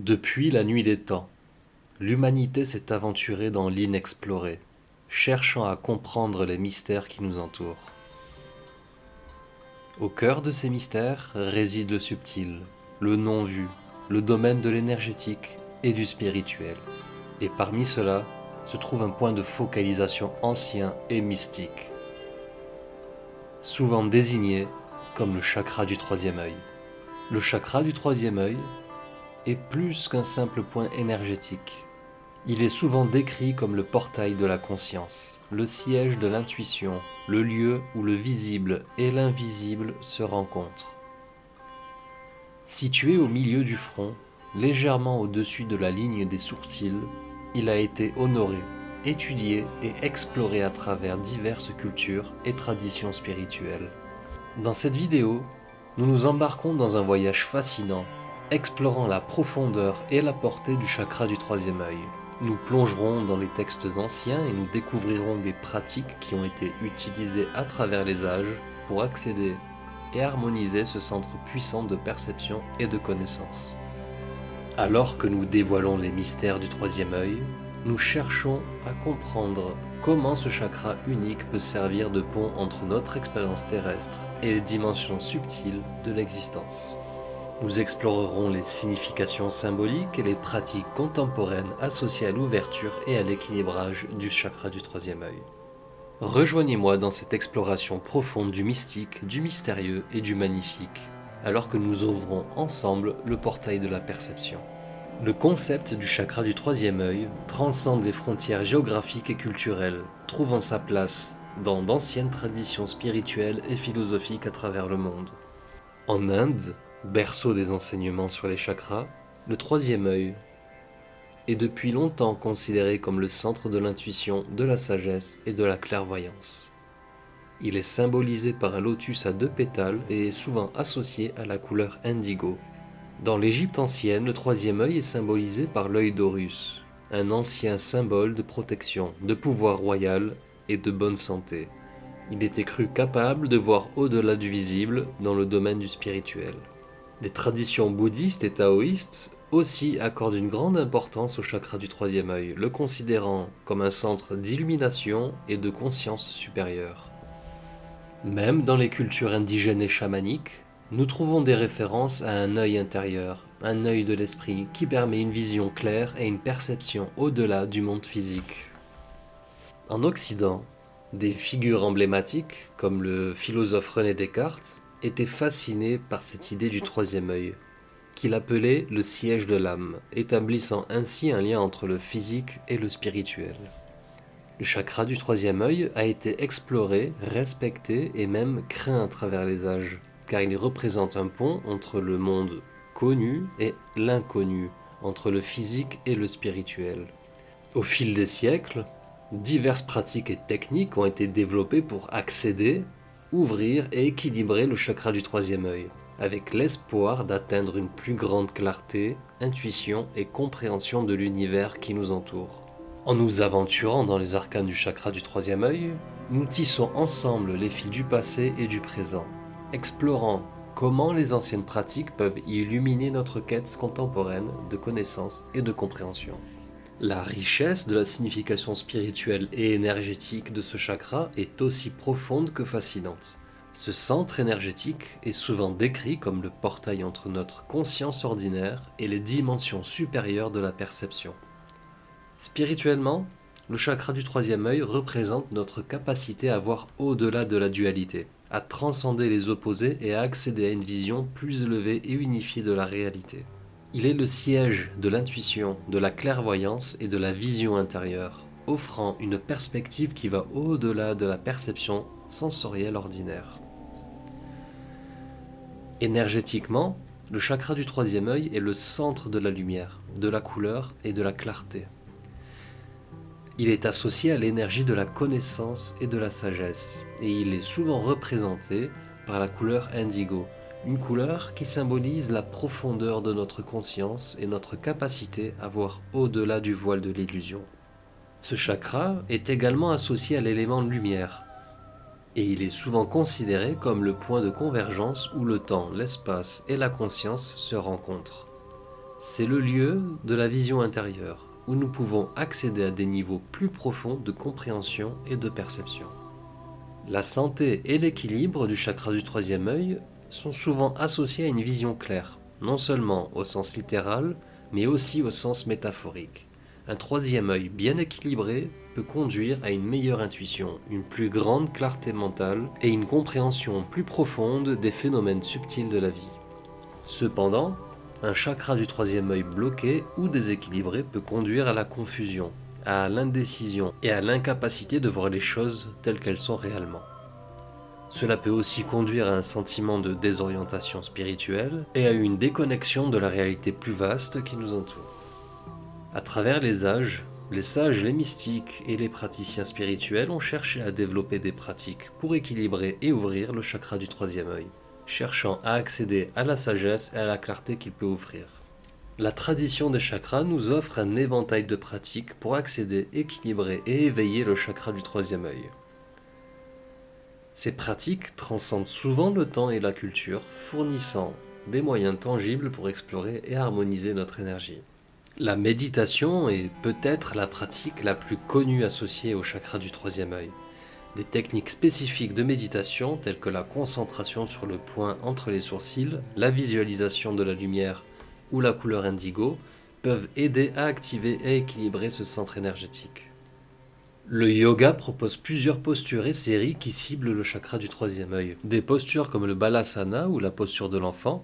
Depuis la nuit des temps, l'humanité s'est aventurée dans l'inexploré, cherchant à comprendre les mystères qui nous entourent. Au cœur de ces mystères réside le subtil, le non-vu, le domaine de l'énergétique et du spirituel. Et parmi cela se trouve un point de focalisation ancien et mystique, souvent désigné comme le chakra du troisième œil. Le chakra du troisième œil est plus qu'un simple point énergétique. Il est souvent décrit comme le portail de la conscience, le siège de l'intuition, le lieu où le visible et l'invisible se rencontrent. Situé au milieu du front, légèrement au-dessus de la ligne des sourcils, il a été honoré, étudié et exploré à travers diverses cultures et traditions spirituelles. Dans cette vidéo, nous nous embarquons dans un voyage fascinant, explorant la profondeur et la portée du chakra du troisième œil. Nous plongerons dans les textes anciens et nous découvrirons des pratiques qui ont été utilisées à travers les âges pour accéder et harmoniser ce centre puissant de perception et de connaissance. Alors que nous dévoilons les mystères du troisième œil, nous cherchons à comprendre comment ce chakra unique peut servir de pont entre notre expérience terrestre et les dimensions subtiles de l'existence. Nous explorerons les significations symboliques et les pratiques contemporaines associées à l'ouverture et à l'équilibrage du chakra du troisième œil. Rejoignez-moi dans cette exploration profonde du mystique, du mystérieux et du magnifique, alors que nous ouvrons ensemble le portail de la perception. Le concept du chakra du troisième œil transcende les frontières géographiques et culturelles, trouvant sa place dans d'anciennes traditions spirituelles et philosophiques à travers le monde. En Inde, berceau des enseignements sur les chakras, le troisième œil est depuis longtemps considéré comme le centre de l'intuition, de la sagesse et de la clairvoyance. Il est symbolisé par un lotus à 2 pétales et est souvent associé à la couleur indigo. Dans l'Égypte ancienne, le troisième œil est symbolisé par l'œil d'Horus, un ancien symbole de protection, de pouvoir royal et de bonne santé. Il était cru capable de voir au-delà du visible dans le domaine du spirituel. Les traditions bouddhistes et taoïstes aussi accordent une grande importance au chakra du troisième œil, le considérant comme un centre d'illumination et de conscience supérieure. Même dans les cultures indigènes et chamaniques, nous trouvons des références à un œil intérieur, un œil de l'esprit qui permet une vision claire et une perception au-delà du monde physique. En Occident, des figures emblématiques, comme le philosophe René Descartes, étaient fascinées par cette idée du troisième œil, qu'il appelait le siège de l'âme, établissant ainsi un lien entre le physique et le spirituel. Le chakra du troisième œil a été exploré, respecté et même craint à travers les âges, car il représente un pont entre le monde connu et l'inconnu, entre le physique et le spirituel. Au fil des siècles, diverses pratiques et techniques ont été développées pour accéder, ouvrir et équilibrer le chakra du troisième œil, avec l'espoir d'atteindre une plus grande clarté, intuition et compréhension de l'univers qui nous entoure. En nous aventurant dans les arcanes du chakra du troisième œil, nous tissons ensemble les fils du passé et du présent, explorant comment les anciennes pratiques peuvent illuminer notre quête contemporaine de connaissance et de compréhension. La richesse de la signification spirituelle et énergétique de ce chakra est aussi profonde que fascinante. Ce centre énergétique est souvent décrit comme le portail entre notre conscience ordinaire et les dimensions supérieures de la perception. Spirituellement, le chakra du troisième œil représente notre capacité à voir au-delà de la dualité, à transcender les opposés et à accéder à une vision plus élevée et unifiée de la réalité. Il est le siège de l'intuition, de la clairvoyance et de la vision intérieure, offrant une perspective qui va au-delà de la perception sensorielle ordinaire. Énergétiquement, le chakra du troisième œil est le centre de la lumière, de la couleur et de la clarté. Il est associé à l'énergie de la connaissance et de la sagesse, et il est souvent représenté par la couleur indigo, une couleur qui symbolise la profondeur de notre conscience et notre capacité à voir au-delà du voile de l'illusion. Ce chakra est également associé à l'élément lumière, et il est souvent considéré comme le point de convergence où le temps, l'espace et la conscience se rencontrent. C'est le lieu de la vision intérieure, où nous pouvons accéder à des niveaux plus profonds de compréhension et de perception. La santé et l'équilibre du chakra du troisième œil sont souvent associés à une vision claire, non seulement au sens littéral, mais aussi au sens métaphorique. Un troisième œil bien équilibré peut conduire à une meilleure intuition, une plus grande clarté mentale et une compréhension plus profonde des phénomènes subtils de la vie. Cependant, un chakra du troisième œil bloqué ou déséquilibré peut conduire à la confusion, à l'indécision et à l'incapacité de voir les choses telles qu'elles sont réellement. Cela peut aussi conduire à un sentiment de désorientation spirituelle et à une déconnexion de la réalité plus vaste qui nous entoure. À travers les âges, les sages, les mystiques et les praticiens spirituels ont cherché à développer des pratiques pour équilibrer et ouvrir le chakra du troisième œil, cherchant à accéder à la sagesse et à la clarté qu'il peut offrir. La tradition des chakras nous offre un éventail de pratiques pour accéder, équilibrer et éveiller le chakra du troisième œil. Ces pratiques transcendent souvent le temps et la culture, fournissant des moyens tangibles pour explorer et harmoniser notre énergie. La méditation est peut-être la pratique la plus connue associée au chakra du troisième œil. Des techniques spécifiques de méditation telles que la concentration sur le point entre les sourcils, la visualisation de la lumière ou la couleur indigo peuvent aider à activer et équilibrer ce centre énergétique. Le yoga propose plusieurs postures et séries qui ciblent le chakra du troisième œil. Des postures comme le balasana ou la posture de l'enfant,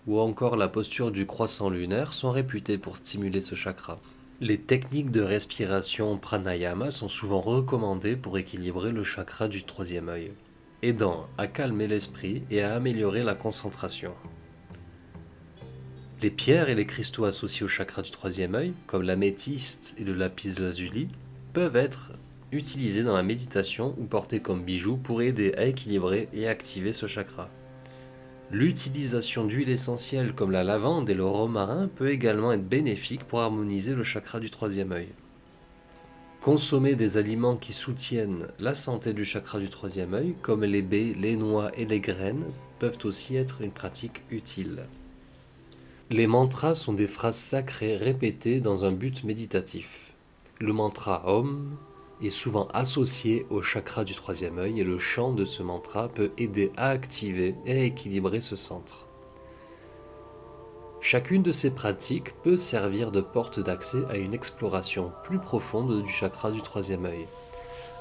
ou encore la posture du croissant lunaire sont réputées pour stimuler ce chakra. Les techniques de respiration pranayama sont souvent recommandées pour équilibrer le chakra du troisième œil, aidant à calmer l'esprit et à améliorer la concentration. Les pierres et les cristaux associés au chakra du troisième œil, comme l'améthyste et le lapis-lazuli, peuvent être utilisés dans la méditation ou portés comme bijoux pour aider à équilibrer et activer ce chakra. L'utilisation d'huiles essentielles comme la lavande et le romarin peut également être bénéfique pour harmoniser le chakra du troisième œil. Consommer des aliments qui soutiennent la santé du chakra du troisième œil, comme les baies, les noix et les graines, peuvent aussi être une pratique utile. Les mantras sont des phrases sacrées répétées dans un but méditatif. Le mantra Om est souvent associé au chakra du troisième œil et le chant de ce mantra peut aider à activer et à équilibrer ce centre. Chacune de ces pratiques peut servir de porte d'accès à une exploration plus profonde du chakra du troisième œil.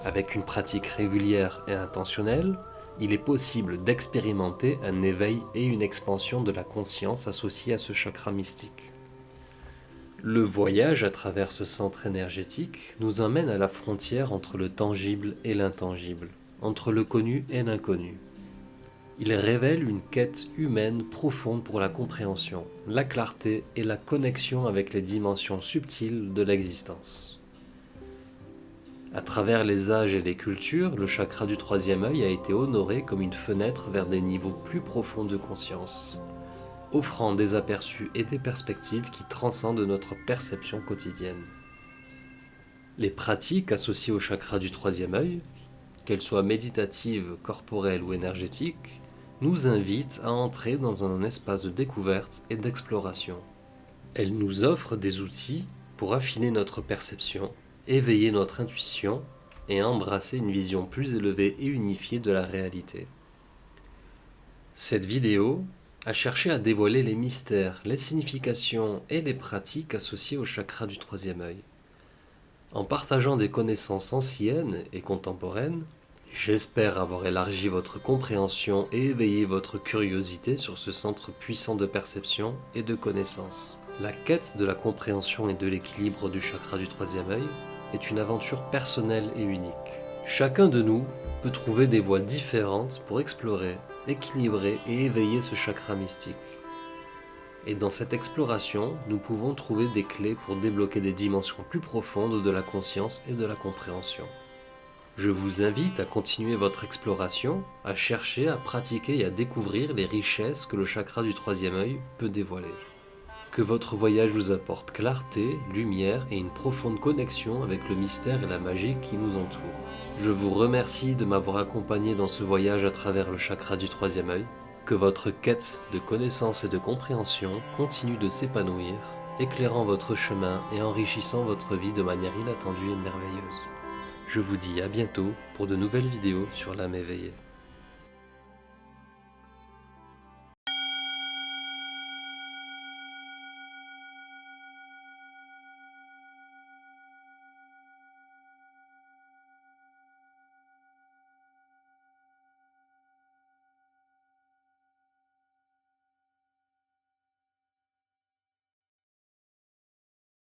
Avec une pratique régulière et intentionnelle, il est possible d'expérimenter un éveil et une expansion de la conscience associée à ce chakra mystique. Le voyage à travers ce centre énergétique nous emmène à la frontière entre le tangible et l'intangible, entre le connu et l'inconnu. Il révèle une quête humaine profonde pour la compréhension, la clarté et la connexion avec les dimensions subtiles de l'existence. À travers les âges et les cultures, le chakra du troisième œil a été honoré comme une fenêtre vers des niveaux plus profonds de conscience, offrant des aperçus et des perspectives qui transcendent notre perception quotidienne. Les pratiques associées au chakra du troisième œil, qu'elles soient méditatives, corporelles ou énergétiques, nous invitent à entrer dans un espace de découverte et d'exploration. Elles nous offrent des outils pour affiner notre perception, éveiller notre intuition et embrasser une vision plus élevée et unifiée de la réalité. Cette vidéo a cherché à dévoiler les mystères, les significations et les pratiques associées au chakra du troisième œil. En partageant des connaissances anciennes et contemporaines, j'espère avoir élargi votre compréhension et éveillé votre curiosité sur ce centre puissant de perception et de connaissance. La quête de la compréhension et de l'équilibre du chakra du troisième œil est une aventure personnelle et unique. Chacun de nous peut trouver des voies différentes pour explorer, équilibrer et éveiller ce chakra mystique. Et dans cette exploration, nous pouvons trouver des clés pour débloquer des dimensions plus profondes de la conscience et de la compréhension. Je vous invite à continuer votre exploration, à chercher, à pratiquer et à découvrir les richesses que le chakra du troisième œil peut dévoiler. Que votre voyage vous apporte clarté, lumière et une profonde connexion avec le mystère et la magie qui nous entourent. Je vous remercie de m'avoir accompagné dans ce voyage à travers le chakra du troisième œil. Que votre quête de connaissance et de compréhension continue de s'épanouir, éclairant votre chemin et enrichissant votre vie de manière inattendue et merveilleuse. Je vous dis à bientôt pour de nouvelles vidéos sur l'âme éveillée.